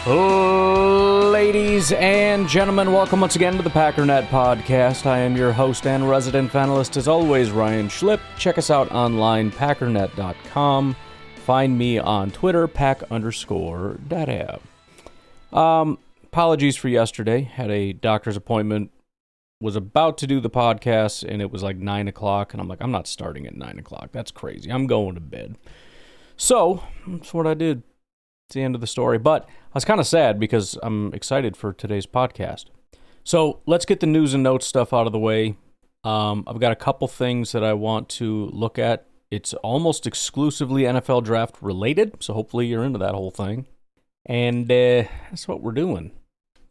Ladies and gentlemen, welcome once again to the Packernet Podcast. I am your host and resident panelist, as always, Ryan Schlip. Check us out online, packernet.com. Find me on Twitter, pack_data. Apologies for yesterday. Had a doctor's appointment. Was about to do the podcast, and it was like 9 o'clock, and I'm like, I'm not starting at 9 o'clock. That's crazy. I'm going to bed. So, that's what I did. It's the end of the story. But I was kind of sad because I'm excited for today's podcast. So let's get the news and notes stuff out of the way. I've got a couple things that I want to look at. It's almost exclusively NFL draft related, so hopefully you're into that whole thing. And that's what we're doing.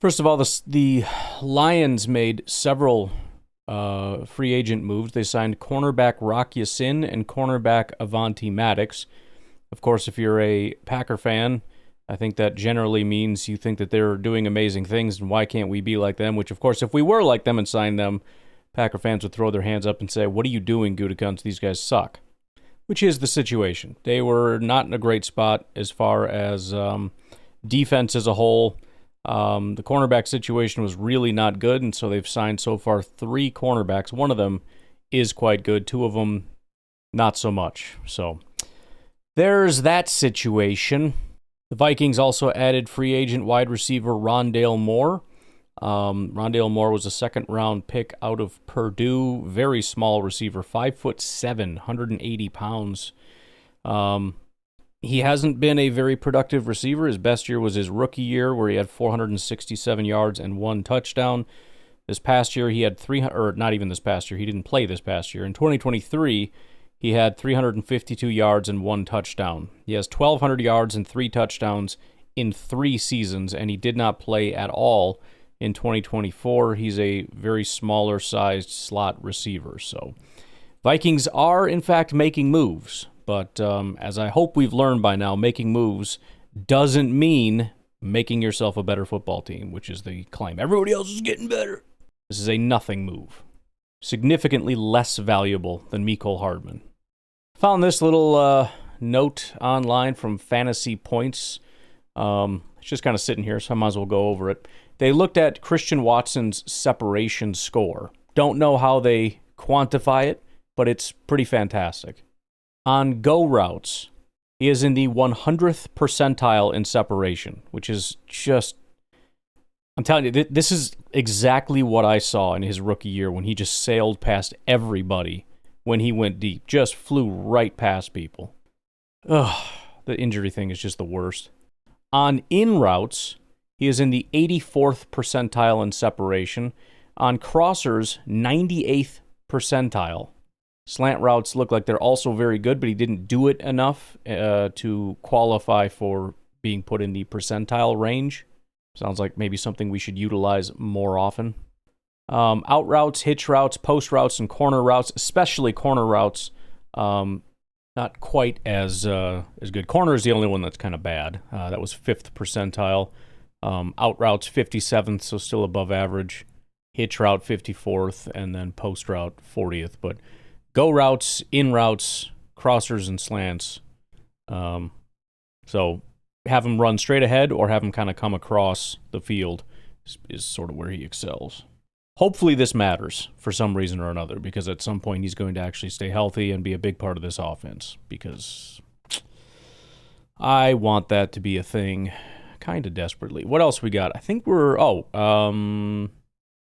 First of all, the Lions made several free agent moves. They signed cornerback Rock Ya-Sin and cornerback Avonte Maddox. Of course, if you're a Packer fan, I think that generally means you think that they're doing amazing things, and why can't we be like them? Which, of course, if we were like them and signed them, Packer fans would throw their hands up and say, what are you doing, Gutekunst? These guys suck. Which is the situation. They were not in a great spot as far as defense as a whole. The cornerback situation was really not good, and so they've signed so far 3 cornerbacks. One of them is quite good. 2 of them, not so much. So there's that situation. The Vikings also added free agent wide receiver Rondale Moore. Rondale Moore was a second-round pick out of Purdue. Very small receiver, 5'7", 180 pounds. He hasn't been a very productive receiver. His best year was his rookie year, where he had 467 yards and 1 touchdown. This past year, he had not even this past year. He didn't play this past year. In 2023, he had 352 yards and 1 touchdown. He has 1,200 yards and 3 touchdowns in 3 seasons, and he did not play at all in 2024. He's a very smaller-sized slot receiver. So Vikings are, in fact, making moves. But as I hope we've learned by now, making moves doesn't mean making yourself a better football team, which is the claim. Everybody else is getting better. This is a nothing move. Significantly less valuable than Mecole Hardman. Found this little note online from Fantasy Points. It's just kind of sitting here, so I might as well go over it. They looked at Christian Watson's separation score. Don't know how they quantify it, but it's pretty fantastic. On go routes, he is in the 100th percentile in separation, which is just, I'm telling you, this is exactly what I saw in his rookie year when he just sailed past everybody when he went deep. Just flew right past people. Ugh, the injury thing is just the worst. On in routes, he is in the 84th percentile in separation. On crossers, 98th percentile. Slant routes look like they're also very good, but he didn't do it enough to qualify for being put in the percentile range. Sounds like maybe something we should utilize more often. Out routes, hitch routes, post routes, and corner routes, especially corner routes, not quite as good. Corner is the only one that's kind of bad. That was 5th percentile. Out routes, 57th, so still above average. Hitch route, 54th, and then post route, 40th. But go routes, in routes, crossers, and slants. So have him run straight ahead or have him kind of come across the field is sort of where he excels. Hopefully this matters for some reason or another, because at some point he's going to actually stay healthy and be a big part of this offense, because I want that to be a thing kind of desperately. What else we got? I think one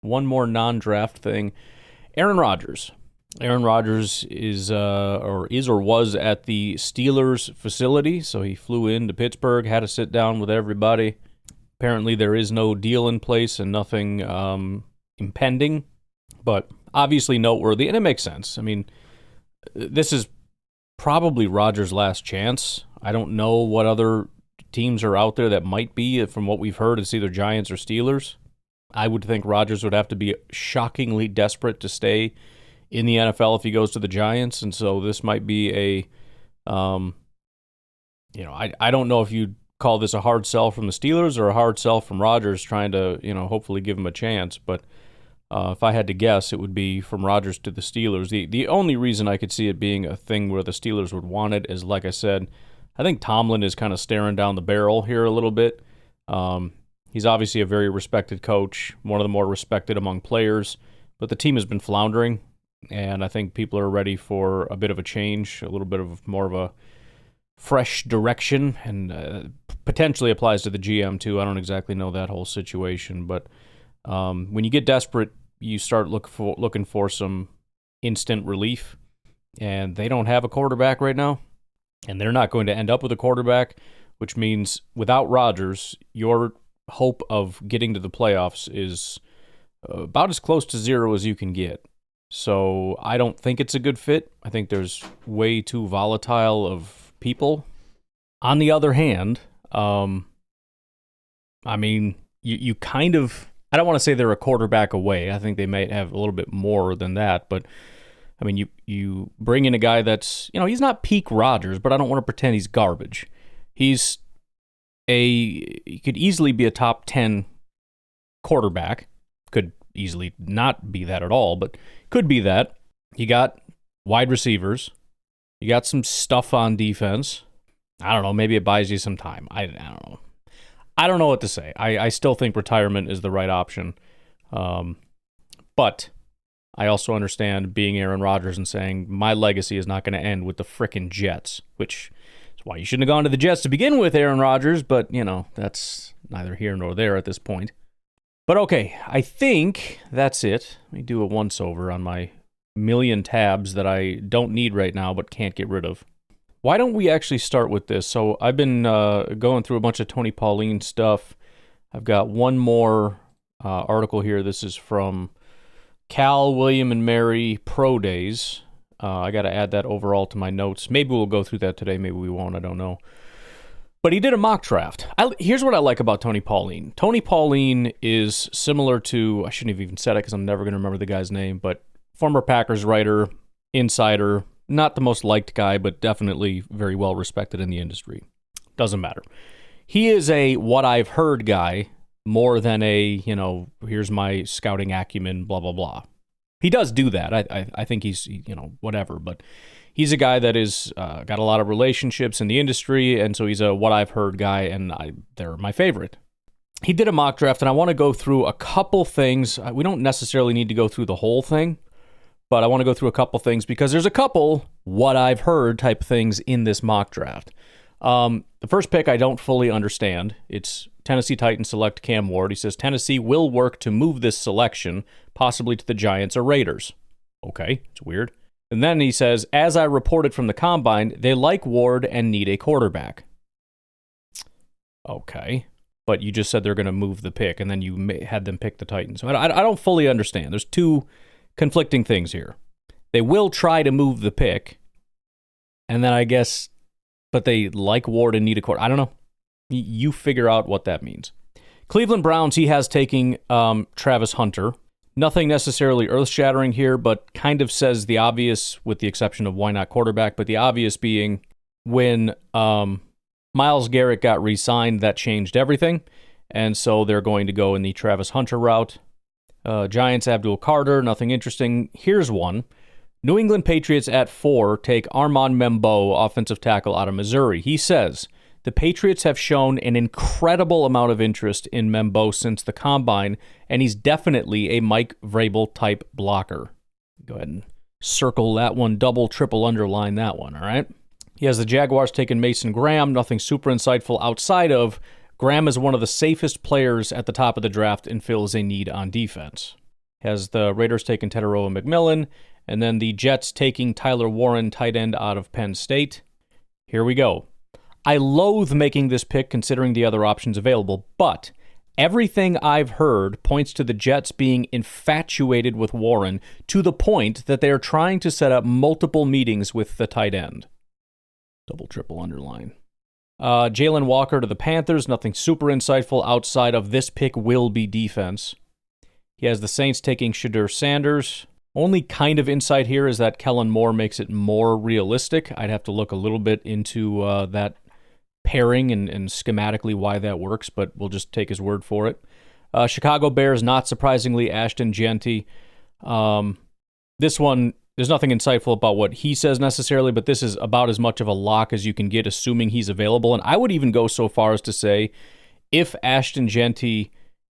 more non-draft thing. Aaron Rodgers. Aaron Rodgers is or was at the Steelers facility, so he flew into Pittsburgh, had to sit down with everybody. Apparently there is no deal in place and nothing impending, but obviously noteworthy, and it makes sense. I mean, this is probably Rodgers' last chance. I don't know what other teams are out there that might be. From what we've heard, it's either Giants or Steelers. I would think Rodgers would have to be shockingly desperate to stay in the NFL if he goes to the Giants, and so this might be a, I don't know if you'd call this a hard sell from the Steelers or a hard sell from Rodgers trying to, hopefully give him a chance, but if I had to guess, it would be from Rodgers to the Steelers. The only reason I could see it being a thing where the Steelers would want it is, like I said, I think Tomlin is kind of staring down the barrel here a little bit. He's obviously a very respected coach, one of the more respected among players, but the team has been floundering, and I think people are ready for a bit of a change, a little bit of more of a fresh direction, and potentially applies to the GM too. I don't exactly know that whole situation, but when you get desperate, you start looking for some instant relief, and they don't have a quarterback right now, and they're not going to end up with a quarterback, which means without Rodgers, your hope of getting to the playoffs is about as close to zero as you can get. So I don't think it's a good fit. I think there's way too volatile of people. On the other hand, I mean, you kind of, I don't want to say they're a quarterback away. I think they might have a little bit more than that, but I mean, you bring in a guy that's, he's not peak Rodgers, but I don't want to pretend he's garbage. He could easily be a top 10 quarterback. Could easily not be that at all, but could be that. You got wide receivers. You got some stuff on defense. I don't know. Maybe it buys you some time. I don't know. I don't know what to say. I still think retirement is the right option. But I also understand being Aaron Rodgers and saying my legacy is not going to end with the frickin' Jets, which is why you shouldn't have gone to the Jets to begin with, Aaron Rodgers, but, that's neither here nor there at this point. But okay, I think that's it. Let me do a once-over on my million tabs that I don't need right now but can't get rid of. Why don't we actually start with this? So I've been going through a bunch of Tony Pauline stuff. I've got one more article here. This is from Cal, William, and Mary Pro Days. I got to add that overall to my notes. Maybe we'll go through that today. Maybe we won't. I don't know. But he did a mock draft. Here's what I like about Tony Pauline. Tony Pauline is similar to, I shouldn't have even said it because I'm never going to remember the guy's name, but former Packers writer, insider, not the most liked guy, but definitely very well respected in the industry. Doesn't matter. He is a what I've heard guy more than a, here's my scouting acumen, blah, blah, blah. He does do that. I think he's, whatever, but he's a guy that is got a lot of relationships in the industry, and so he's a what I've heard guy, and they're my favorite. He did a mock draft, and I want to go through a couple things. We don't necessarily need to go through the whole thing, but I want to go through a couple things because there's a couple what I've heard type things in this mock draft. The first pick I don't fully understand. It's Tennessee Titans select Cam Ward. He says Tennessee will work to move this selection, possibly to the Giants or Raiders. Okay, it's weird. And then he says, as I reported from the Combine, they like Ward and need a quarterback. Okay, but you just said they're going to move the pick, and then you had them pick the Titans. So I don't fully understand. There's two conflicting things here. They will try to move the pick, and then I guess, but they like Ward and need a quarterback. I don't know. You figure out what that means. Cleveland Browns, he has taking Travis Hunter. Nothing necessarily earth-shattering here, but kind of says the obvious, with the exception of why not quarterback, but the obvious being when Myles Garrett got re-signed, that changed everything, and so they're going to go in the Travis Hunter route. Giants, Abdul Carter, nothing interesting. Here's one. New England Patriots at 4 take Armand Membeau, offensive tackle out of Missouri. He says, the Patriots have shown an incredible amount of interest in Membeau since the Combine, and he's definitely a Mike Vrabel-type blocker. Go ahead and circle that one, double, triple underline that one, all right? He has the Jaguars taking Mason Graham, nothing super insightful outside of Graham is one of the safest players at the top of the draft and fills a need on defense. He has the Raiders taking Teteroa McMillan, and then the Jets taking Tyler Warren, tight end out of Penn State. Here we go. I loathe making this pick considering the other options available, but everything I've heard points to the Jets being infatuated with Warren to the point that they are trying to set up multiple meetings with the tight end. Double, triple underline. Jalen Walker to the Panthers, nothing super insightful outside of this pick will be defense. He has the Saints taking Shedeur Sanders. Only kind of insight here is that Kellen Moore makes it more realistic. I'd have to look a little bit into that pairing and schematically why that works, but we'll just take his word for it. Chicago Bears, not surprisingly, Ashton Jeanty. This one, there's nothing insightful about what he says necessarily, but this is about as much of a lock as you can get, assuming he's available. And I would even go so far as to say, if Ashton Jeanty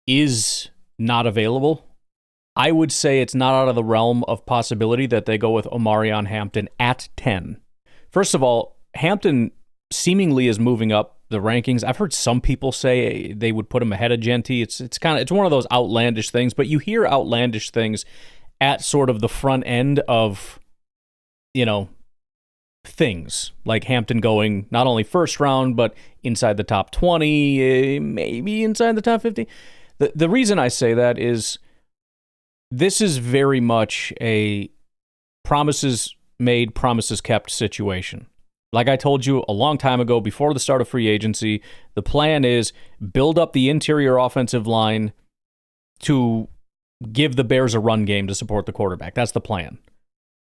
is not available, I would say it's not out of the realm of possibility that they go with Omarion Hampton at 10. First of all, Hampton seemingly is moving up the rankings. I've heard some people say they would put him ahead of Jeanty. It's one of those outlandish things, but you hear outlandish things at sort of the front end of, things like Hampton going not only first round, but inside the top 20, maybe inside the top 50. The reason I say that is this is very much a promises made, promises kept situation. Like I told you a long time ago, before the start of free agency, the plan is build up the interior offensive line to give the Bears a run game to support the quarterback. That's the plan.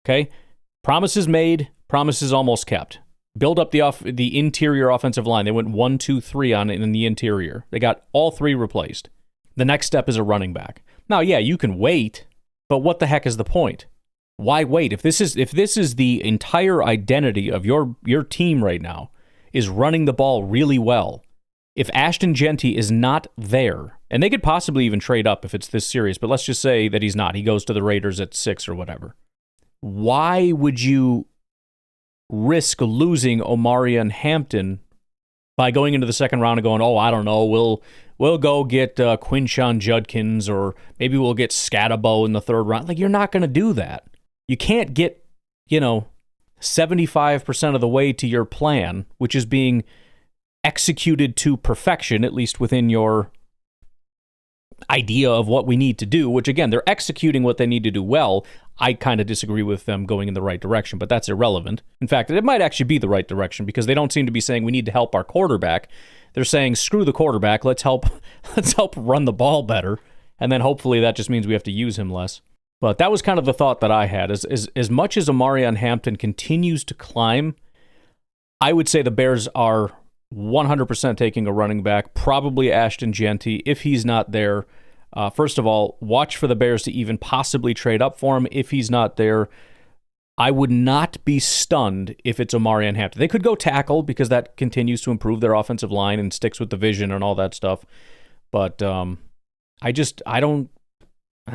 Okay? Promises made, promises almost kept. Build up the interior offensive line. They went 1, 2, 3 on it in the interior. They got all 3 replaced. The next step is a running back. Now, yeah, you can wait, but what the heck is the point? Why wait? If this is the entire identity of your team right now, is running the ball really well. If Ashton Jeanty is not there, and they could possibly even trade up if it's this serious, but let's just say that he's not. He goes to the Raiders at 6 or whatever. Why would you risk losing Omarion Hampton by going into the second round and going, I don't know, we'll go get Quinshon Judkins, or maybe we'll get Scatabo in the third round. Like, you're not going to do that. You can't get, 75% of the way to your plan, which is being executed to perfection, at least within your idea of what we need to do, which, again, they're executing what they need to do well. I kind of disagree with them going in the right direction, but that's irrelevant. In fact, it might actually be the right direction, because they don't seem to be saying we need to help our quarterback. They're saying, screw the quarterback, let's help run the ball better, and then hopefully that just means we have to use him less. But that was kind of the thought that I had. As much as Omarion Hampton continues to climb, I would say the Bears are 100% taking a running back, probably Ashton Jeanty. If he's not there, first of all, watch for the Bears to even possibly trade up for him. If he's not there, I would not be stunned if it's Omarion Hampton. They could go tackle, because that continues to improve their offensive line and sticks with the vision and all that stuff. But I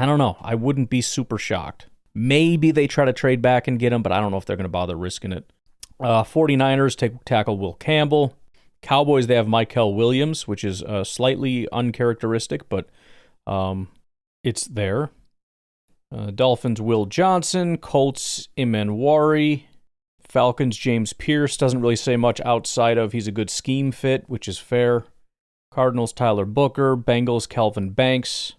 don't know. I wouldn't be super shocked. Maybe they try to trade back and get him, but I don't know if they're going to bother risking it. 49ers tackle Will Campbell. Cowboys, they have Michael Williams, which is slightly uncharacteristic, but it's there. Dolphins, Will Johnson. Colts, Imanwari. Falcons, James Pierce. Doesn't really say much outside of he's a good scheme fit, which is fair. Cardinals, Tyler Booker. Bengals, Kelvin Banks.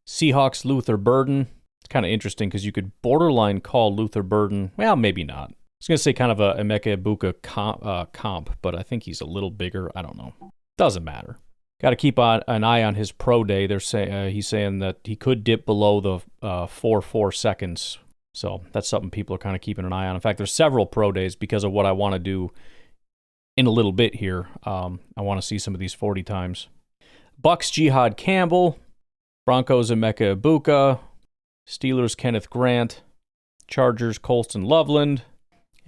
Seahawks, Luther Burden. It's kind of interesting because you could borderline call Luther Burden, well, maybe not. I was going to say kind of a Emeka Ibuka comp, but I think he's a little bigger. I don't know. Doesn't matter. Got to keep an eye on his pro day. He's saying that he could dip below the 4.4 seconds. So that's something people are kind of keeping an eye on. In fact, there's several pro days because of what I want to do in a little bit here. I want to see some of these 40 times. Bucks, Jihad Campbell. Broncos, Emeka Ibuka. Steelers, Kenneth Grant. Chargers, Colston Loveland.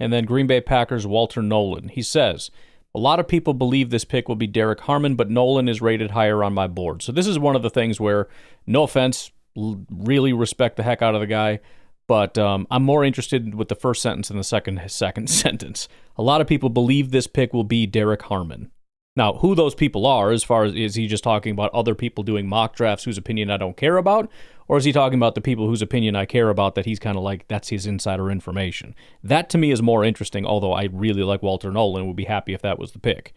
And then Green Bay Packers, Walter Nolan. He says, a lot of people believe this pick will be Derek Harmon, but Nolan is rated higher on my board. So this is one of the things where, no offense, really respect the heck out of the guy, but I'm more interested with the first sentence than the second sentence. A lot of people believe this pick will be Derek Harmon. Now, who those people are, as far as, is he just talking about other people doing mock drafts whose opinion I don't care about? Or is he talking about the people whose opinion I care about that he's kind of like, that's his insider information? That to me is more interesting, although I really like Walter Nolan, would be happy if that was the pick.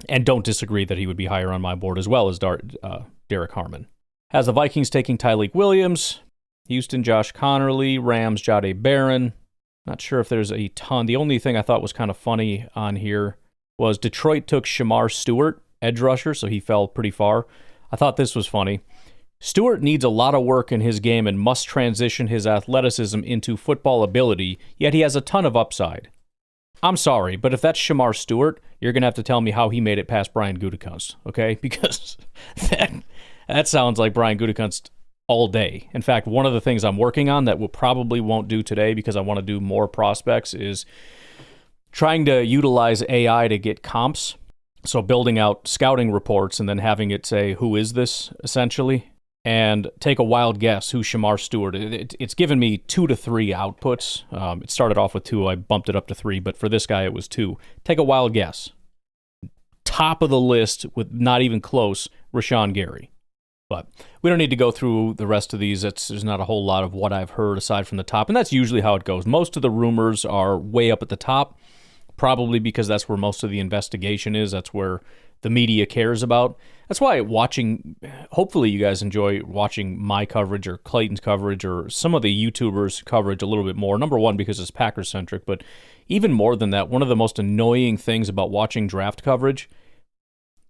And don't disagree that he would be higher on my board as well as Derek Harmon. Has the Vikings taking Tyleik Williams, Houston, Josh Connerly, Rams, Jahdae Barron. Not sure if there's a ton. The only thing I thought was kind of funny on here was Detroit took Shamar Stewart, edge rusher, so he fell pretty far. I thought this was funny. Stewart needs a lot of work in his game and must transition his athleticism into football ability, yet he has a ton of upside. I'm sorry, but if that's Shamar Stewart, you're going to have to tell me how he made it past Brian Gutekunst, okay? Because that sounds like Brian Gutekunst all day. In fact, one of the things I'm working on that probably won't do today because I want to do more prospects is trying to utilize AI to get comps. So building out scouting reports and then having it say, who is this, essentially? And take a wild guess who Shamar Stewart is. It's given me 2 to 3 outputs. It started off with 2. I bumped it up to 3, but for this guy, it was 2. Take a wild guess. Top of the list, with not even close, Rashawn Gary. But we don't need to go through the rest of these. There's not a whole lot of what I've heard aside from the top, and that's usually how it goes. Most of the rumors are way up at the top, probably because that's where most of the investigation is. That's where the media cares about. That's why hopefully you guys enjoy watching my coverage or Clayton's coverage or some of the YouTubers' coverage a little bit more. Number one, because it's Packers-centric, but even more than that, one of the most annoying things about watching draft coverage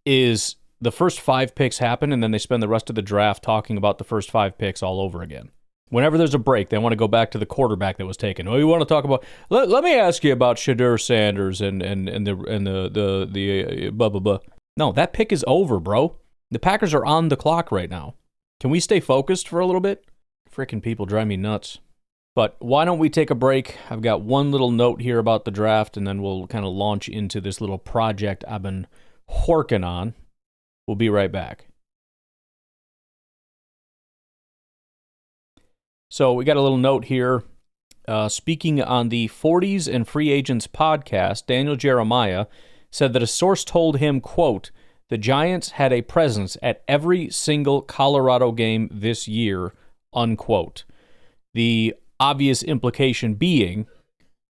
is the first 5 picks happen, and then they spend the rest of the draft talking about the first 5 picks all over again. Whenever there's a break, they want to go back to the quarterback that was taken. Oh, you want to talk about? Let me ask you about Shedeur Sanders and the blah blah blah. No, that pick is over, bro. The Packers are on the clock right now. Can we stay focused for a little bit? Freaking people drive me nuts. But why don't we take a break? I've got one little note here about the draft, and then we'll kind of launch into this little project I've been working on. We'll be right back. So we got a little note here. Speaking on the 40s and Free Agents podcast, Daniel Jeremiah said that a source told him, quote, the Giants had a presence at every single Colorado game this year, unquote. The obvious implication being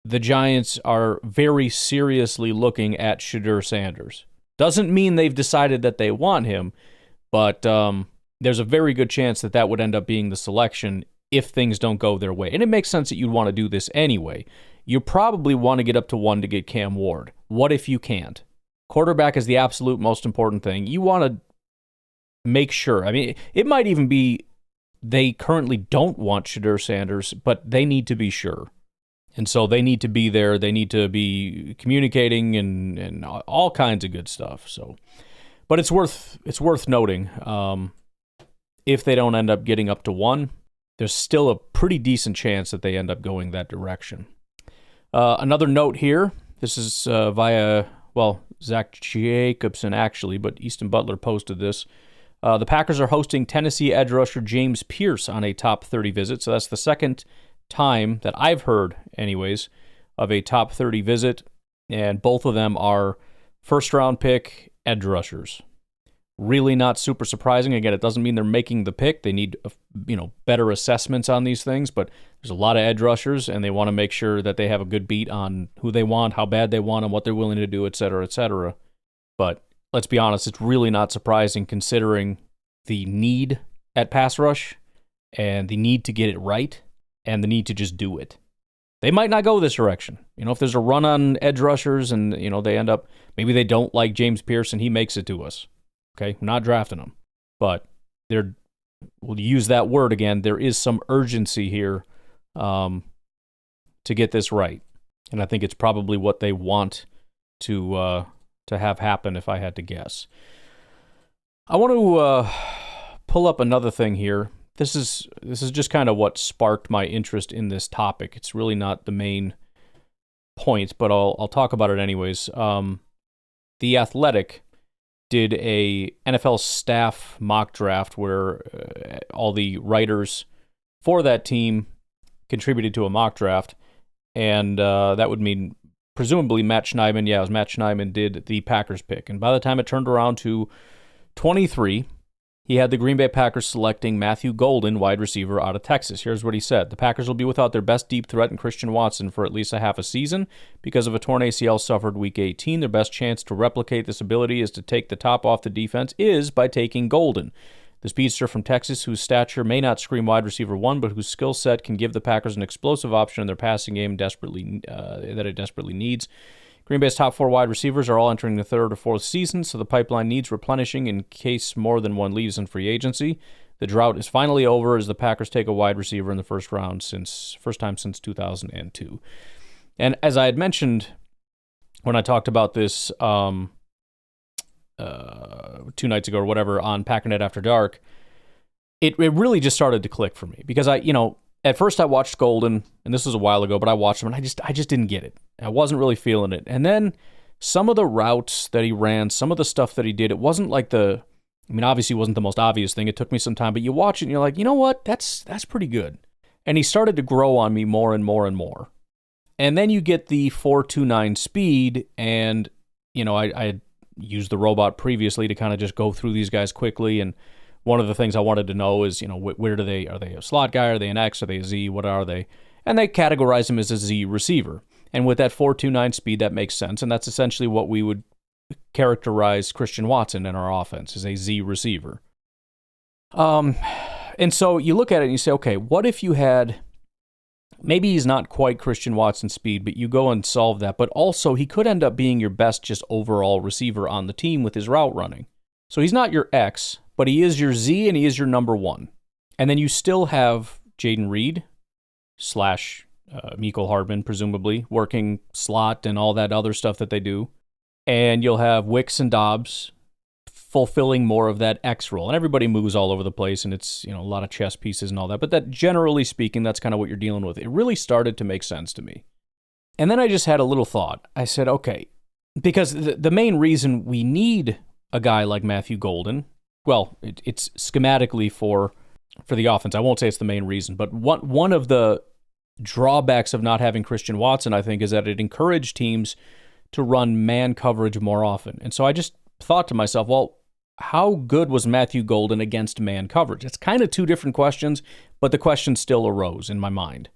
the Giants are very seriously looking at Shedeur Sanders. Doesn't mean they've decided that they want him, but there's a very good chance that that would end up being the selection if things don't go their way. And it makes sense that you'd want to do this anyway. You probably want to get up to 1 to get Cam Ward. What if you can't? Quarterback is the absolute most important thing. You want to make sure. I mean, it might even be they currently don't want Shedeur Sanders, but they need to be sure. And so they need to be there. They need to be communicating and all kinds of good stuff. So, but it's worth noting. If they don't end up getting up to 1, there's still a pretty decent chance that they end up going that direction. Another note here. This is via Zach Jacobson actually, but Easton Butler posted this. The Packers are hosting Tennessee edge rusher James Pierce on a top 30 visit. So that's the second time that I've heard, anyways, of a top 30 visit, and both of them are first-round pick edge rushers. Really not super surprising. Again, it doesn't mean they're making the pick. They need, better assessments on these things, but there's a lot of edge rushers, and they want to make sure that they have a good beat on who they want, how bad they want them, what they're willing to do, et cetera, et cetera. But let's be honest, it's really not surprising considering the need at pass rush and the need to get it right and the need to just do it. They might not go this direction. If there's a run on edge rushers and, they end up, maybe they don't like James Pierce and he makes it to us. Okay, I'm not drafting him. But we'll use that word again, there is some urgency here to get this right. And I think it's probably what they want to have happen if I had to guess. I want to pull up another thing here. This is just kind of what sparked my interest in this topic. It's really not the main point, but I'll talk about it anyways. The Athletic did a NFL staff mock draft where all the writers for that team contributed to a mock draft, and that would mean presumably Matt Schneidman. Yeah, it was Matt Schneidman did the Packers pick, and by the time it turned around to 23, he had the Green Bay Packers selecting Matthew Golden, wide receiver out of Texas. Here's what he said. The Packers will be without their best deep threat in Christian Watson for at least a half a season. Because of a torn ACL suffered Week 18, their best chance to replicate this ability is to take the top off the defense is by taking Golden. The speedster from Texas, whose stature may not scream wide receiver 1, but whose skill set can give the Packers an explosive option in their passing game that it desperately needs. Green Bay's top 4 wide receivers are all entering the 3rd or 4th season, so the pipeline needs replenishing in case more than one leaves in free agency. The drought is finally over as the Packers take a wide receiver in the first round first time since 2002. And as I had mentioned when I talked about this 2 nights ago or whatever on Packernet After Dark, it really just started to click for me because at first I watched Golden, and this was a while ago, but I watched him and I just didn't get it. I wasn't really feeling it. And then some of the routes that he ran, some of the stuff that he did, it wasn't like obviously it wasn't the most obvious thing. It took me some time, but you watch it and you're like, you know what? That's pretty good. And he started to grow on me more and more and more. And then you get the 4.29 speed, and, I had used the robot previously to kind of just go through these guys quickly, and one of the things I wanted to know is, where are they a slot guy? Are they an X? Are they a Z? What are they? And they categorize him as a Z receiver. And with that 4.29 speed, that makes sense. And that's essentially what we would characterize Christian Watson in our offense, as a Z receiver. And so you look at it and you say, okay, what if you had, maybe he's not quite Christian Watson speed, but you go and solve that. But also he could end up being your best just overall receiver on the team with his route running. So he's not your X, but he is your Z and he is your number one. And then you still have Jayden Reed / Mecole Hardman, presumably, working slot and all that other stuff that they do. And you'll have Wicks and Dobbs fulfilling more of that X role. And everybody moves all over the place, and it's, a lot of chess pieces and all that. But that, generally speaking, that's kind of what you're dealing with. It really started to make sense to me. And then I just had a little thought. I said, okay, because the main reason we need a guy like Matthew Golden, well, it's schematically for the offense. I won't say it's the main reason, but one of the drawbacks of not having Christian Watson, I think, is that it encouraged teams to run man coverage more often. And so I just thought to myself, well, how good was Matthew Golden against man coverage? It's kind of two different questions, but the question still arose in my mind.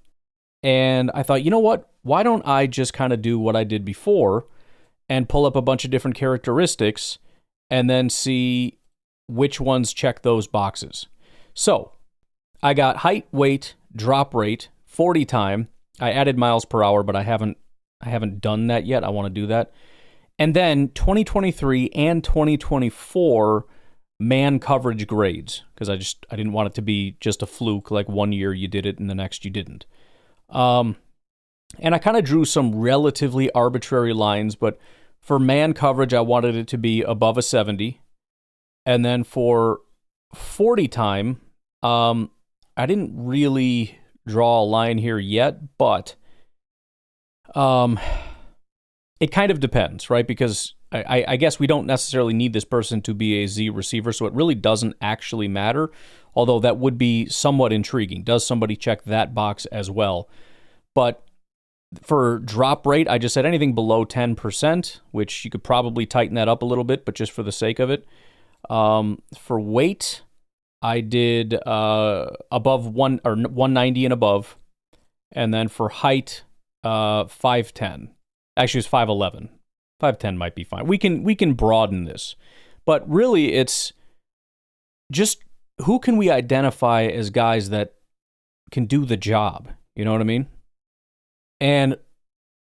And I thought, you know what? Why don't I just kind of do what I did before and pull up a bunch of different characteristics and then see which ones check those boxes? So I got height, weight, drop rate, 40 time. I added miles per hour, but I haven't done that yet. I want to do that. And then 2023 and 2024 man coverage grades, because I didn't want it to be just a fluke, like one year you did it and the next you didn't. And I kind of drew some relatively arbitrary lines, but for man coverage, I wanted it to be above a 70. And then for 40 time, I didn't really draw a line here yet, but it kind of depends, right? Because I guess we don't necessarily need this person to be a Z receiver, so it really doesn't actually matter, although that would be somewhat intriguing. Does somebody check that box as well? But for drop rate, I just said anything below 10%, which you could probably tighten that up a little bit, but just for the sake of it. For weight, I did above 190 and above. And then for height, 5'10". Actually, it's 5'11". 5'10" might be fine. We can broaden this. But really, it's just who can we identify as guys that can do the job? You know what I mean? And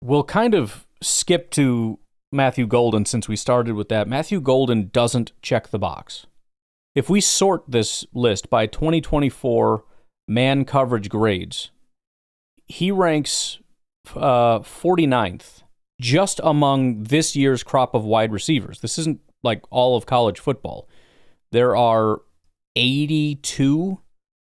we'll kind of skip to Matthew Golden since we started with that. Matthew Golden doesn't check the box. If we sort this list by 2024 man coverage grades, he ranks 49th just among this year's crop of wide receivers. This isn't like all of college football. There are 82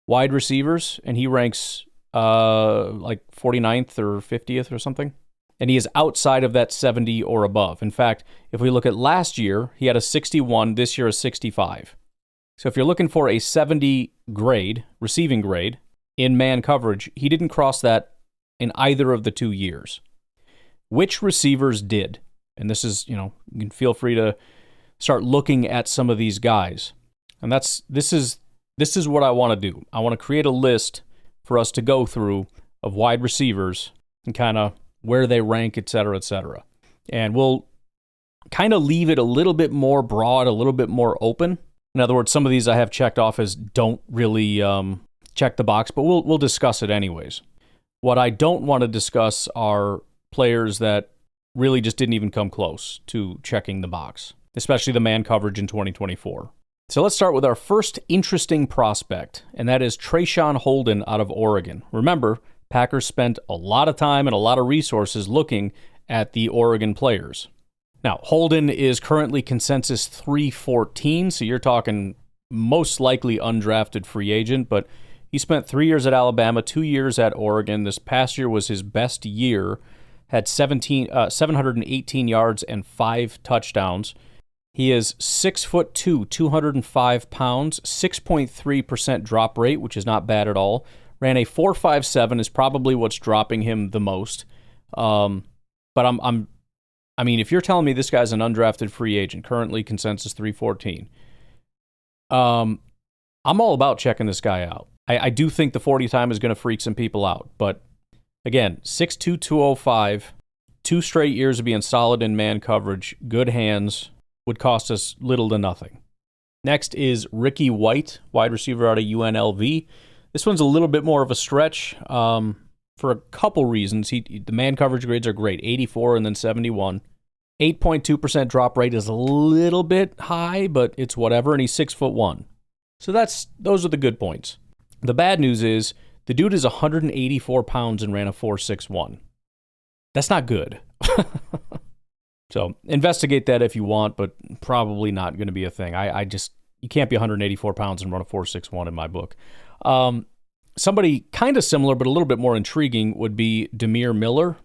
wide receivers, and he ranks like 49th or 50th or something. And he is outside of that 70 or above. In fact, if we look at last year, he had a 61, this year a 65. So if you're looking for a 70 grade, receiving grade, in man coverage, he didn't cross that in either of the 2 years. Which receivers did? And this is, you can feel free to start looking at some of these guys. And this is what I want to do. I want to create a list for us to go through of wide receivers and kind of where they rank, et cetera, et cetera. And we'll kind of leave it a little bit more broad, a little bit more open. In other words, some of these I have checked off as don't really check the box, but we'll discuss it anyways. What I don't want to discuss are players that really just didn't even come close to checking the box, especially the man coverage in 2024. So let's start with our first interesting prospect, and that is Traeshon Holden out of Oregon. Remember, Packers spent a lot of time and a lot of resources looking at the Oregon players. Now, Holden is currently consensus 314, so you're talking most likely undrafted free agent, but he spent 3 years at Alabama, 2 years at Oregon. This past year was his best year, had 718 yards and 5 touchdowns. He is 6'2", 205 pounds, 6.3% drop rate, which is not bad at all. Ran a 4.57 is probably what's dropping him the most. But I mean, if you're telling me this guy's an undrafted free agent, currently consensus 314, I'm all about checking this guy out. I do think the 40 time is going to freak some people out, but again, 6'2", 205, 2 straight years of being solid in man coverage, good hands, would cost us little to nothing. Next is Ricky White, wide receiver out of UNLV. This one's a little bit more of a stretch for a couple reasons. The man coverage grades are great, 84 and then 71. 8.2% drop rate is a little bit high, but it's whatever, and he's 6'1". So those are the good points. The bad news is the dude is 184 pounds and ran a 4.61. That's not good. So investigate that if you want, but probably not going to be a thing. You can't be 184 pounds and run a 4.61 in my book. Somebody kind of similar, but a little bit more intriguing would be Demir Miller.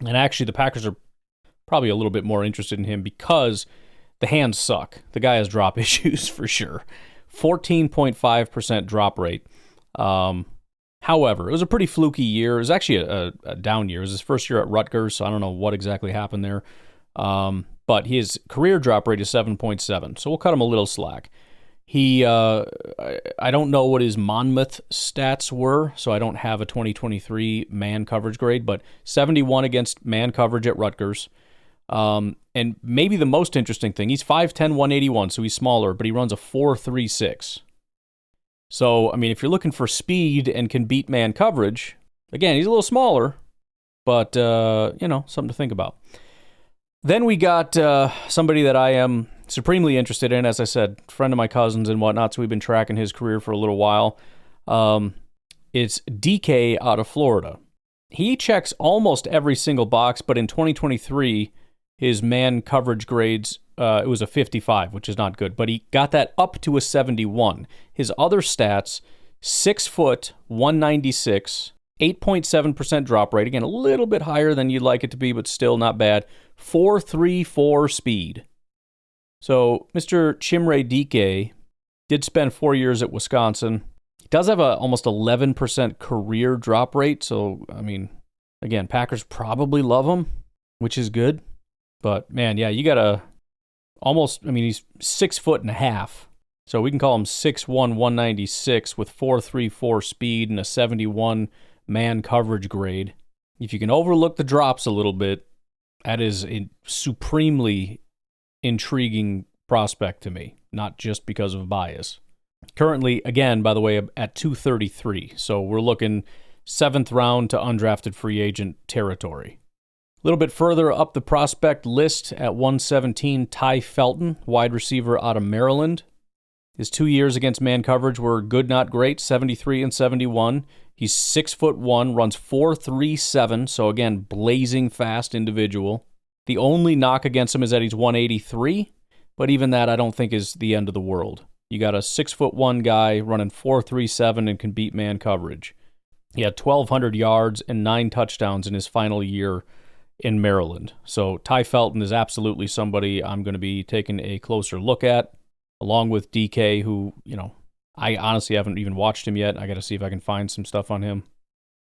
And actually the Packers are probably a little bit more interested in him because the hands suck. The guy has drop issues for sure. 14.5% drop rate. However, it was a pretty fluky year. It was actually a down year. It was his first year at Rutgers, so I don't know what exactly happened there. But his career drop rate is 7.7, so we'll cut him a little slack. I don't know what his Monmouth stats were, so I don't have a 2023 man coverage grade, but 71 against man coverage at Rutgers. And maybe the most interesting thing, he's 5'10", 181, so he's smaller, but he runs a 4.36. So, I mean, if you're looking for speed and can beat man coverage, again, he's a little smaller, but, something to think about. Then we got somebody that I am supremely interested in, as I said, friend of my cousin's and whatnot, so we've been tracking his career for a little while. It's DK out of Florida. He checks almost every single box, but in 2023, his man coverage grades, it was a 55, which is not good, but he got that up to a 71. His other stats, 6 foot, 196, 8.7% drop rate. Again, a little bit higher than you'd like it to be, but still not bad. 4.34 speed. So Mr. Chimere Dike did spend 4 years at Wisconsin. He does have a almost 11% career drop rate. So, I mean, again, Packers probably love him, which is good. But, man, yeah, you got to he's 6 foot and a half. So we can call him 6'1", 196 with 4.34 speed and a 71 man coverage grade. If you can overlook the drops a little bit, that is a supremely intriguing prospect to me, not just because of bias. Currently, again, by the way, at 233. So we're looking 7th round to undrafted free agent territory. A little bit further up the prospect list at 117, Ty Felton, wide receiver out of Maryland. His 2 years against man coverage were good, not great, 73 and 71. He's 6'1", runs 4.37, so again, blazing fast individual. The only knock against him is that he's 183, but even that I don't think is the end of the world. You got a 6'1" guy running 4.37 and can beat man coverage. He had 1,200 yards and 9 touchdowns in his final year in Maryland. So Ty Felton is absolutely somebody I'm going to be taking a closer look at, along with DK, who, I honestly haven't even watched him yet. I got to see if I can find some stuff on him.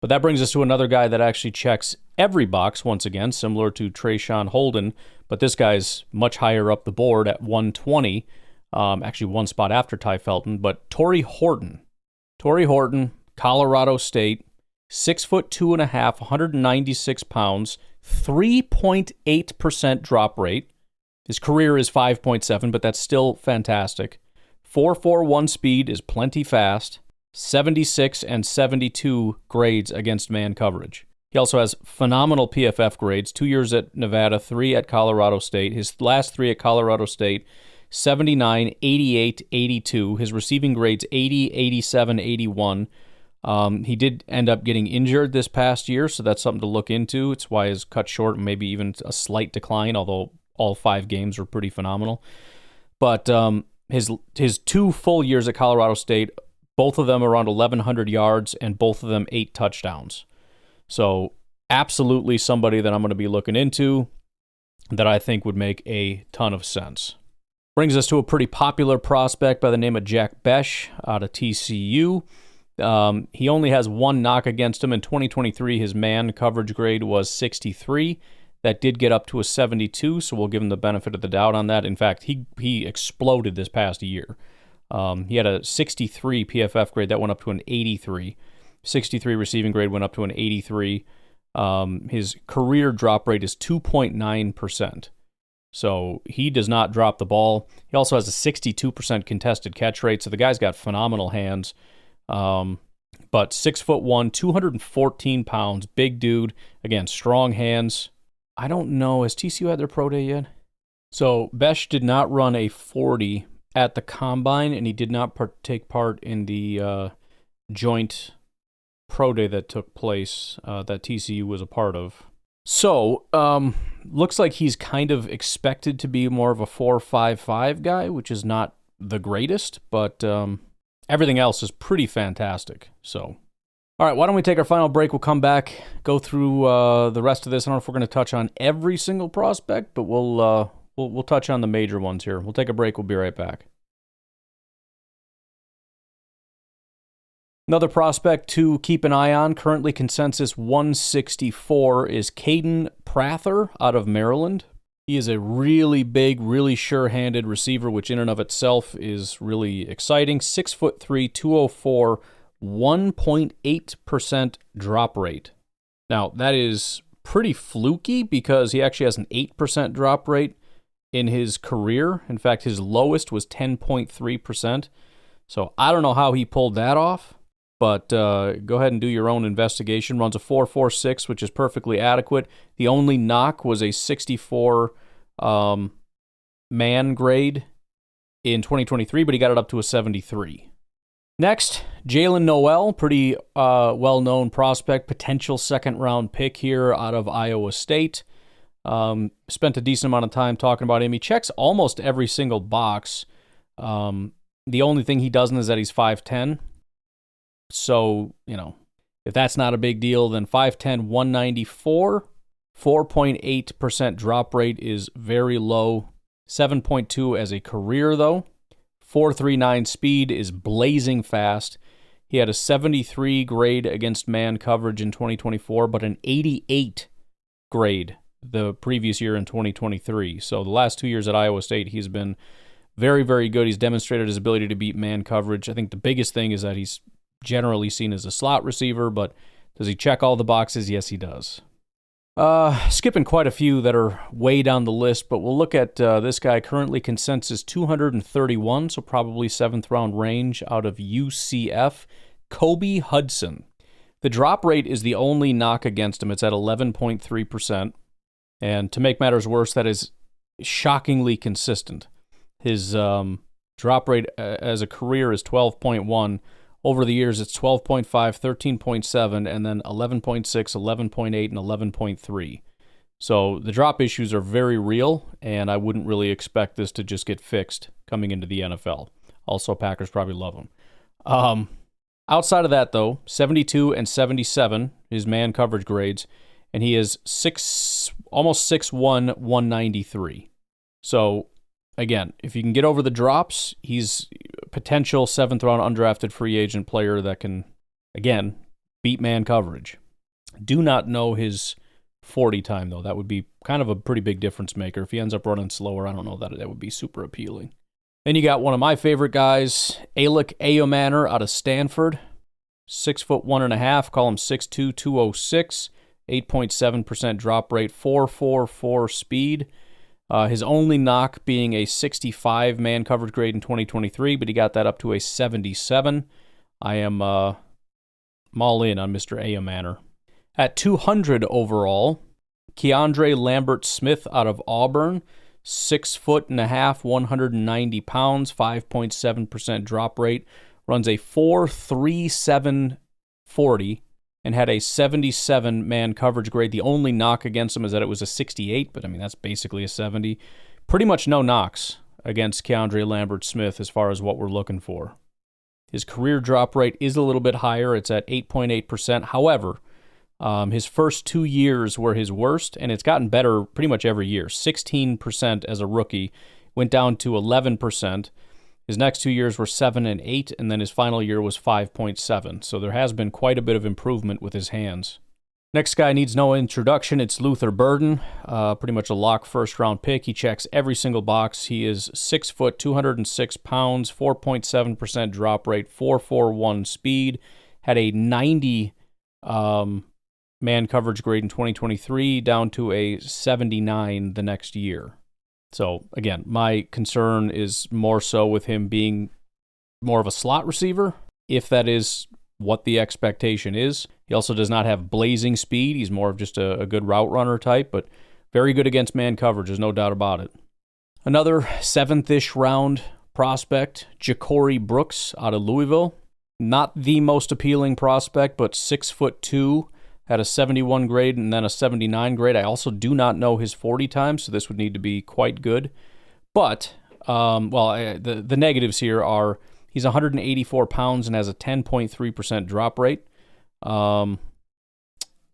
But that brings us to another guy that actually checks every box, once again, similar to Trayshawn Holden, but this guy's much higher up the board at 120, actually one spot after Ty Felton, but Torrey Horton. Torrey Horton, Colorado State, 6'2.5", 196 pounds, 3.8% drop rate. His career is 5.7, but that's still fantastic. 4.41 speed is plenty fast. 76 and 72 grades against man coverage. He also has phenomenal PFF grades, 2 years at Nevada, 3 at Colorado State. His last 3 at Colorado State, 79, 88, 82. His receiving grades, 80, 87, 81. He did end up getting injured this past year, so that's something to look into. It's why he's cut short, maybe even a slight decline, although all 5 games were pretty phenomenal. But his 2 full years at Colorado State, both of them around 1,100 yards and both of them 8 touchdowns. So absolutely somebody that I'm going to be looking into that I think would make a ton of sense. Brings us to a pretty popular prospect by the name of Jack Bech out of TCU. He only has one knock against him. In 2023, his man coverage grade was 63. That did get up to a 72, so we'll give him the benefit of the doubt on that. In fact, he exploded this past year. He had a 63 PFF grade that went up to an 83. 63 receiving grade went up to an 83. His career drop rate is 2.9%. So he does not drop the ball. He also has a 62% contested catch rate, so the guy's got phenomenal hands. But 6'1", 214 pounds, big dude. Again, strong hands. I don't know, has TCU had their pro day yet? So Bech did not run a 40 at the combine, and he did not take part in the joint pro day that took place that TCU was a part of. So, looks like he's kind of expected to be more of a 4.55 guy, which is not the greatest, but everything else is pretty fantastic. So, all right, why don't we take our final break? We'll come back, go through the rest of this. I don't know if we're going to touch on every single prospect, but we'll touch on the major ones here. We'll take a break. We'll be right back. Another prospect to keep an eye on, currently consensus 164, is Caden Prather out of Maryland. He is a really big, really sure-handed receiver, which in and of itself is really exciting. 6'3", 204, 1.8% drop rate. Now, that is pretty fluky because he actually has an 8% drop rate in his career. In fact, his lowest was 10.3%. So I don't know how he pulled that off. But go ahead and do your own investigation. Runs a 4.46, which is perfectly adequate. The only knock was a 64 man grade in 2023, but he got it up to a 73. Next, Jalen Noel, pretty well-known prospect, potential second-round pick here out of Iowa State. Spent a decent amount of time talking about him. He checks almost every single box. The only thing he doesn't is that he's 5'10". So, if that's not a big deal, then 5'10", 194, 4.8% drop rate is very low. 7.2 as a career, though. 4.39 speed is blazing fast. He had a 73 grade against man coverage in 2024, but an 88 grade the previous year in 2023. So the last 2 years at Iowa State, he's been very, very good. He's demonstrated his ability to beat man coverage. I think the biggest thing is that he's generally seen as a slot receiver, but does he check all the boxes? Yes, he does. Skipping quite a few that are way down the list, but we'll look at this guy, currently consensus 231, so probably 7th round range out of UCF, Kobe Hudson. The drop rate is the only knock against him. It's at 11.3%, and to make matters worse, that is shockingly consistent. His drop rate as a career is 12.1. Over the years, it's 12.5, 13.7, and then 11.6, 11.8, and 11.3. So the drop issues are very real, and I wouldn't really expect this to just get fixed coming into the NFL. Also, Packers probably love him. Outside of that, though, 72 and 77, his man coverage grades, and he is almost 6'1", 193. So, again, if you can get over the drops, he's a potential 7th round undrafted free agent player that can, again, beat man coverage. Do not know his 40 time, though. That would be kind of a pretty big difference maker. If he ends up running slower, I don't know that would be super appealing. Then you got one of my favorite guys, Alec Ayomanor out of Stanford. 6'1.5", call him 6'2", 206, 8.7% drop rate, 4.44 speed. His only knock being a 65 man coverage grade in 2023, but he got that up to a 77. I'm all in on Mr. Ayomanor. At 200 overall, Keandre Lambert-Smith out of Auburn, 6'1.5", 190 pounds, 5.7% drop rate, runs a 4.37 40, and had a 77 man coverage grade. The only knock against him is that it was a 68, but I mean, that's basically a 70. Pretty much no knocks against Keandre Lambert-Smith as far as what we're looking for. His career drop rate is a little bit higher. It's at 8.8%. However, His first 2 years were his worst, and it's gotten better pretty much every year. 16% as a rookie, went down to 11%. His next 2 years were 7 and 8, and then his final year was 5.7. So there has been quite a bit of improvement with his hands. Next guy needs no introduction. It's Luther Burden, pretty much a lock first-round pick. He checks every single box. He is 6 foot, 206 pounds, 4.7% drop rate, 4.41 speed. Had a 90 man coverage grade in 2023, down to a 79 the next year. So, again, my concern is more so with him being more of a slot receiver, if that is what the expectation is. He also does not have blazing speed. He's more of just a good route runner type, but very good against man coverage, there's no doubt about it. Another 7th-ish round prospect, Ja'Cory Brooks out of Louisville. Not the most appealing prospect, but 6'2", had a 71 grade and then a 79 grade. I also do not know his 40 time, so this would need to be quite good. But, the negatives here are he's 184 pounds and has a 10.3% drop rate. I'm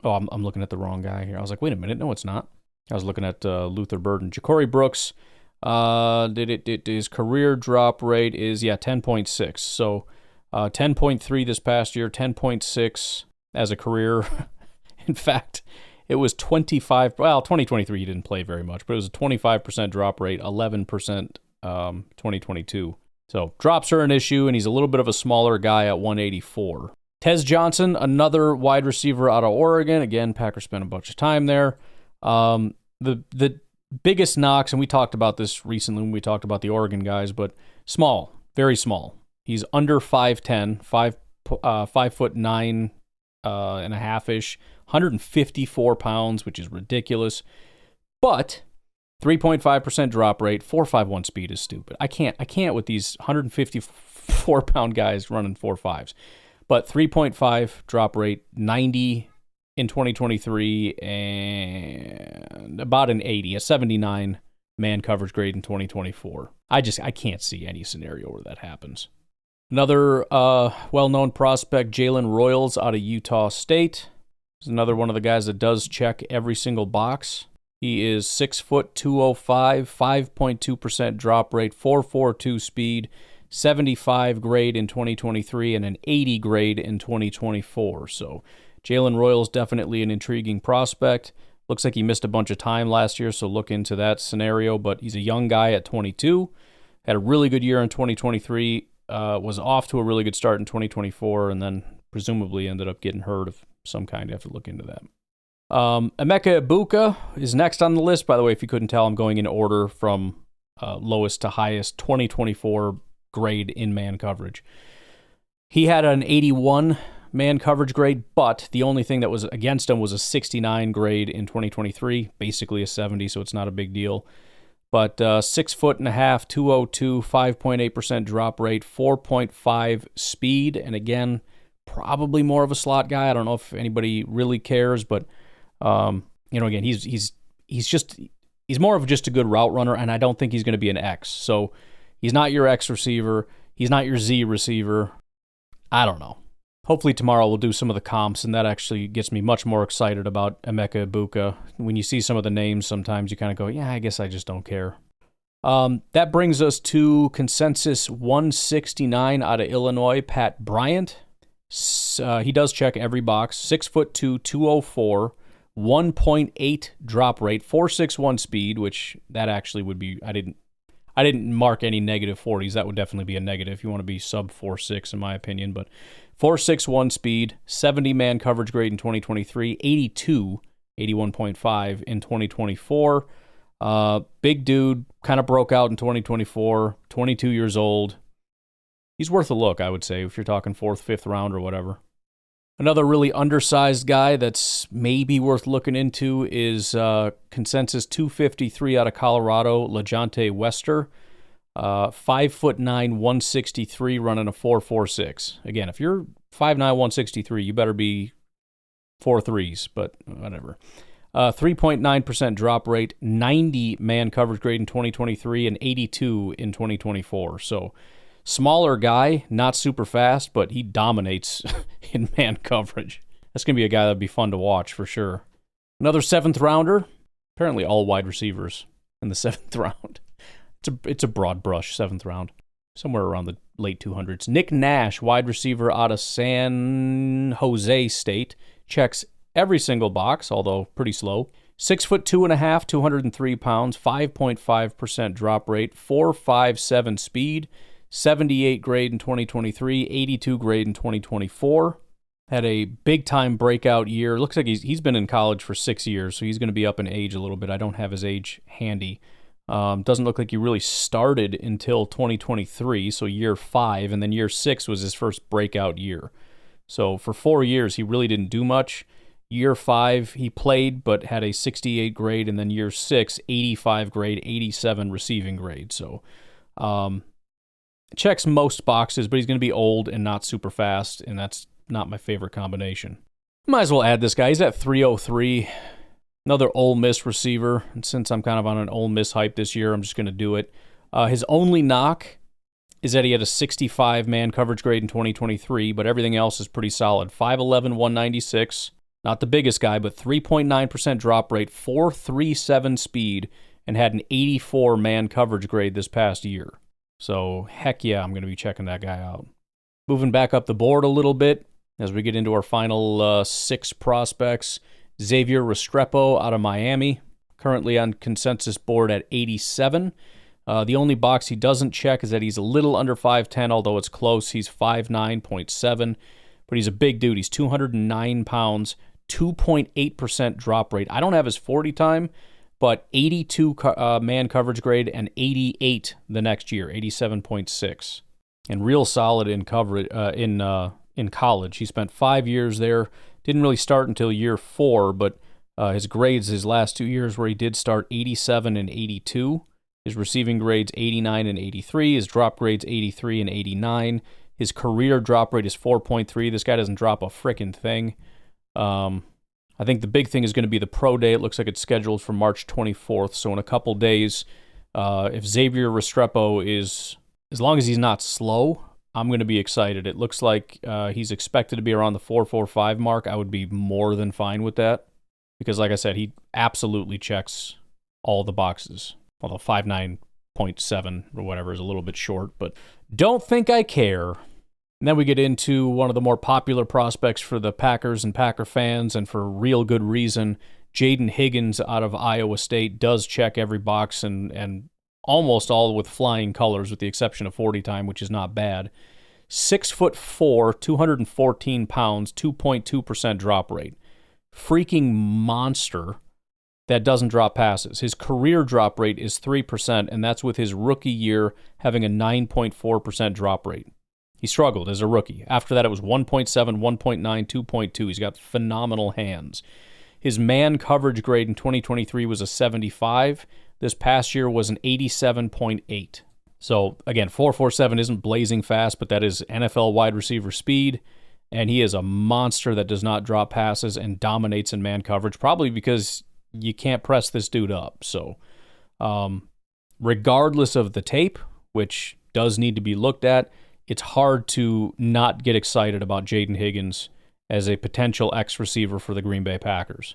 looking at the wrong guy here. I was like, wait a minute, no, it's not. I was looking at Luther Burden. Ja'Cory Brooks, his career drop rate is 10.6. So 10.3 this past year, 10.6 as a career. In fact, it was 2023 he didn't play very much, but it was a 25% drop rate, 11% 2022. So drops are an issue, and he's a little bit of a smaller guy at 184. Tez Johnson, another wide receiver out of Oregon. Again, Packers spent a bunch of time there. The biggest knocks, and we talked about this recently when we talked about the Oregon guys, but small, very small. He's under 5'10", 5'9" and a half-ish, 154 pounds, which is ridiculous. But 3.5% drop rate, 4.51 speed is stupid. I can't with these 154-pound guys running 4.5s. But 3.5 drop rate, 90 in 2023, and about an 80, a 79 man coverage grade in 2024. I can't see any scenario where that happens. Another well-known prospect, Jalen Royals out of Utah State. He's another one of the guys that does check every single box. He is 6 foot, 205, 5.2% drop rate, 4.42 speed, 75 grade in 2023, and an 80 grade in 2024. So Jalen Royals definitely an intriguing prospect. Looks like he missed a bunch of time last year, so look into that scenario. But he's a young guy at 22. Had a really good year in 2023. Was off to a really good start in 2024, and then presumably ended up getting hurt of some kind. You have to look into that. Emeka Egbuka is next on the list. By the way, if you couldn't tell, I'm going in order from lowest to highest 2024 grade in man coverage. He had an 81 man coverage grade, but the only thing that was against him was a 69 grade in 2023, basically a 70, so it's not a big deal. But 6'1.5", 202, 5.8% drop rate, 4.5 speed, and again, probably more of a slot guy. I don't know if anybody really cares, but again, he's more of just a good route runner, and I don't think he's going to be an X. So he's not your X receiver. He's not your Z receiver. I don't know. Hopefully tomorrow we'll do some of the comps, and that actually gets me much more excited about Emeka Egbuka. When you see some of the names, sometimes you kind of go, yeah, I guess I just don't care. That brings us to consensus 169 out of Illinois, Pat Bryant. He does check every box. 6'2", 204, 1.8 drop rate, 4.61 speed, which that actually would be, I didn't mark any negative 40s. That would definitely be a negative. You want to be sub 4.6 in my opinion, but 4.61 speed, 70 man coverage grade in 2023, 82, 81.5 in 2024. Big dude, kind of broke out in 2024, 22 years old. He's worth a look, I would say, if you're talking 4th, 5th round or whatever. Another really undersized guy that's maybe worth looking into is consensus 253 out of Colorado, LeJohntay Wester. 5'9", 163, running a 4.46. Again, if you're 5'9", 163, you better be 4.3s, but whatever. 3.9% drop rate, 90 man coverage grade in 2023, and 82 in 2024. So smaller guy, not super fast, but he dominates in man coverage. That's going to be a guy that'd be fun to watch for sure. Another 7th rounder. Apparently all wide receivers in the 7th round. It's a broad brush, 7th round. Somewhere around the late 200s. Nick Nash, wide receiver out of San Jose State. Checks every single box, although pretty slow. 6'2.5", 203 pounds, 5.5% drop rate, 4.57 speed, 78 grade in 2023, 82 grade in 2024. Had a big-time breakout year. Looks like he's been in college for 6 years, so he's going to be up in age a little bit. I don't have his age handy. Doesn't look like he really started until 2023, so year 5, and then year 6 was his first breakout year. So for 4 years, he really didn't do much. Year 5, he played, but had a 68 grade, and then year 6, 85 grade, 87 receiving grade. So checks most boxes, but he's going to be old and not super fast, and that's not my favorite combination. Might as well add this guy. He's at 303. Another Ole Miss receiver. And since I'm kind of on an Ole Miss hype this year, I'm just going to do it. His only knock is that he had a 65 man coverage grade in 2023, but everything else is pretty solid. 5'11", 196. Not the biggest guy, but 3.9% drop rate, 4.37 speed, and had an 84 man coverage grade this past year. So, heck yeah, I'm going to be checking that guy out. Moving back up the board a little bit as we get into our final 6 prospects. Xavier Restrepo out of Miami, currently on consensus board at 87. The only box he doesn't check is that he's a little under 5'10", although it's close. He's 5'9.7", but he's a big dude. He's 209 pounds, 2.8% drop rate. I don't have his 40 time, but 82 man coverage grade and 88 the next year, 87.6. And real solid in coverage in college. He spent 5 years there. Didn't really start until year 4, but his grades his last 2 years where he did start 87 and 82. His receiving grades 89 and 83. His drop grades 83 and 89. His career drop rate is 4.3. This guy doesn't drop a frickin' thing. I think the big thing is going to be the pro day. It looks like it's scheduled for March 24th. So in a couple days, if Xavier Restrepo is, as long as he's not slow, I'm going to be excited. It looks like he's expected to be around the 4.45 mark. I would be more than fine with that because, like I said, he absolutely checks all the boxes. Although 5.9.7 or whatever is a little bit short, but don't think I care. And then we get into one of the more popular prospects for the Packers and Packer fans, and for real good reason. Jaden Higgins out of Iowa State does check every box and almost all with flying colors, with the exception of 40 time, which is not bad. 6'4", 214 pounds, 2.2% drop rate. Freaking monster that doesn't drop passes. His career drop rate is 3%, and that's with his rookie year having a 9.4% drop rate. He struggled as a rookie. After that, it was 1.7, 1.9, 2.2. He's got phenomenal hands. His man coverage grade in 2023 was a 75. This past year was an 87.8. So, again, 4.47 isn't blazing fast, but that is NFL wide receiver speed, and he is a monster that does not drop passes and dominates in man coverage, probably because you can't press this dude up. So, regardless of the tape, which does need to be looked at, it's hard to not get excited about Jaden Higgins as a potential X-receiver for the Green Bay Packers.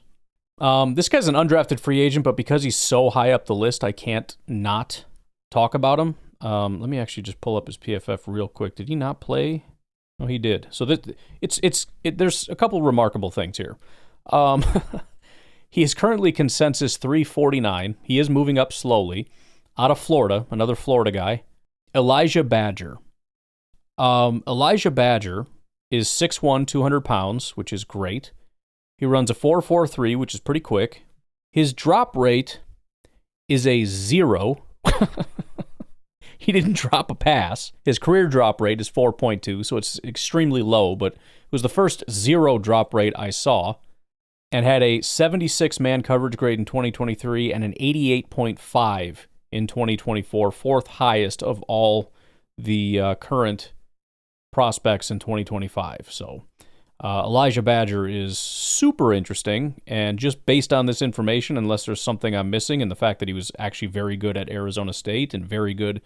This guy's an undrafted free agent, but because he's so high up the list, I can't not talk about him. Let me actually just pull up his PFF real quick. Did he not play? No, he did. So there's a couple remarkable things here. He is currently consensus 349. He is moving up slowly. Out of Florida, another Florida guy, Elijah Badger. Elijah Badger is 6'1", 200 pounds, which is great. He runs a 4.43, which is pretty quick. His drop rate is a 0. He didn't drop a pass. His career drop rate is 4.2, so it's extremely low, but it was the first 0 drop rate I saw, and had a 76 man coverage grade in 2023 and an 88.5 in 2024, fourth highest of all the current prospects in 2025. So Elijah Badger is super interesting, and just based on this information, unless there's something I'm missing, and the fact that he was actually very good at Arizona State and very good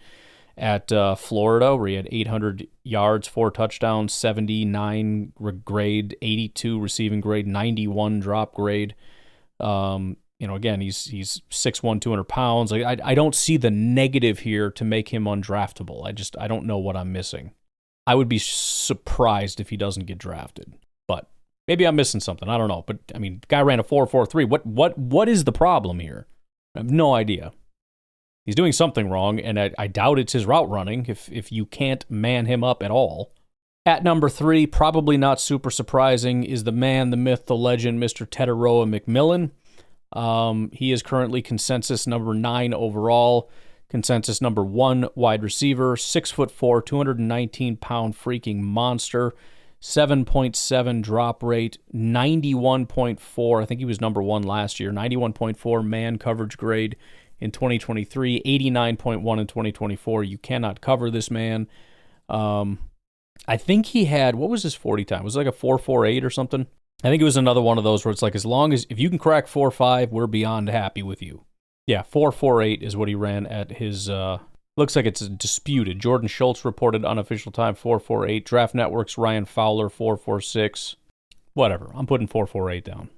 at Florida, where he had 800 yards, 4 touchdowns, 79 grade, 82 receiving grade, 91 drop grade. Again, he's 6'1", 200 pounds. Like, I don't see the negative here to make him undraftable. I don't know what I'm missing. I would be surprised if he doesn't get drafted, but maybe I'm missing something. I don't know. But I mean, guy ran a 4.43. What is the problem here? I have no idea. He's doing something wrong, and I doubt it's his route running if you can't man him up at all. At number 3, probably not super surprising, is the man, the myth, the legend, Mr. Tetairoa McMillan. He is currently consensus number 9 overall, consensus number 1 wide receiver, 6'4", 219-pound freaking monster, 7.7 drop rate, 91.4. I think he was number 1 last year. 91.4 man coverage grade in 2023, 89.1 in 2024. You cannot cover this man. I think he had, what was his 40 time? Was it like a 4.48 or something? I think it was another one of those where it's like, as long as, if you can crack 4.5, we're beyond happy with you. Yeah, 4.48 is what he ran at his, looks like it's disputed. Jordan Schultz reported unofficial time 4.48. Draft Network's Ryan Fowler 4.46. Whatever, I'm putting 4.48 down.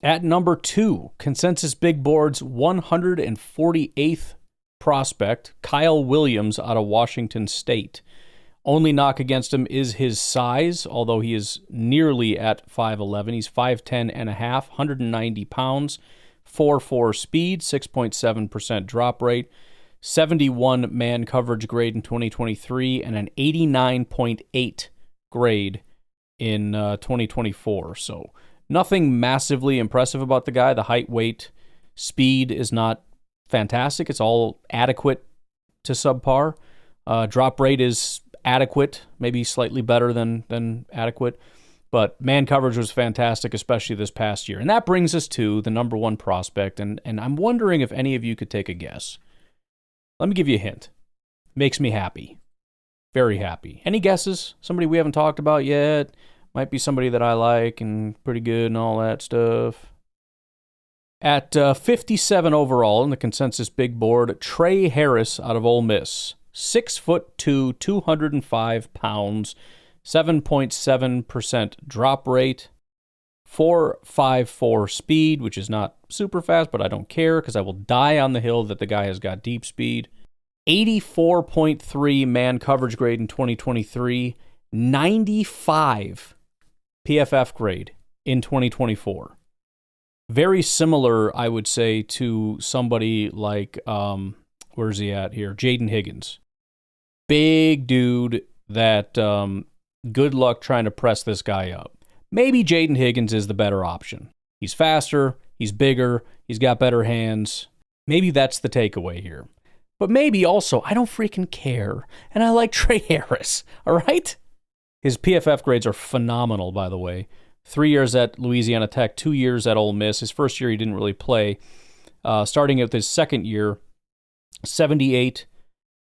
At number 2, Consensus Big Board's 148th prospect, Kyle Williams out of Washington State. Only knock against him is his size, although he is nearly at 5'11". He's 5'10 and a half, 190 pounds, 4.4 speed, 6.7% drop rate, 71 man coverage grade in 2023, and an 89.8 grade in 2024. So nothing massively impressive about the guy. The height, weight, speed is not fantastic. It's all adequate to subpar. Drop rate is adequate, maybe slightly better than adequate. But man coverage was fantastic, especially this past year. And that brings us to the number 1 prospect, and I'm wondering if any of you could take a guess. Let me give you a hint. Makes me happy. Very happy. Any guesses? Somebody we haven't talked about yet? Might be somebody that I like and pretty good and all that stuff. At 57 overall in the Consensus Big Board, Trey Harris out of Ole Miss. 6'2", 205 pounds, 7.7% drop rate, 4.54 speed, which is not super fast, but I don't care because I will die on the hill that the guy has got deep speed. 84.3 man coverage grade in 2023, 95 PFF grade in 2024. Very similar, I would say, to somebody like, where's he at here? Jaden Higgins. Big dude that good luck trying to press this guy up. Maybe Jaden Higgins is the better option. He's faster, he's bigger, he's got better hands. Maybe that's the takeaway here. But maybe also, I don't freaking care, and I like Trey Harris, all right? His PFF grades are phenomenal, by the way. 3 years at Louisiana Tech, 2 years at Ole Miss. His first year he didn't really play. Starting with his second year, 78,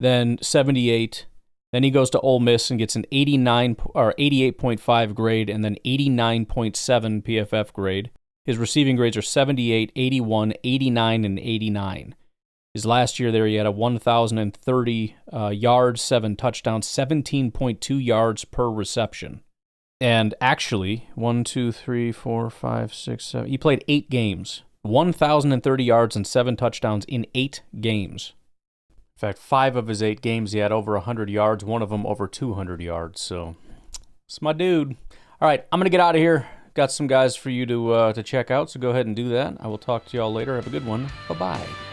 then 78. Then he goes to Ole Miss and gets an 88.5 grade and then 89.7 PFF grade. His receiving grades are 78, 81, 89, and 89. His last year there, he had a 1,030 yards, 7 touchdowns, 17.2 yards per reception. And actually, 1, 2, 3, 4, 5, 6, 7. He played 8 games. 1,030 yards and 7 touchdowns in 8 games. In fact, 5 of his 8 games, he had over 100 yards, one of them over 200 yards. So, it's my dude. All right, I'm going to get out of here. Got some guys for you to check out, so go ahead and do that. I will talk to y'all later. Have a good one. Bye-bye.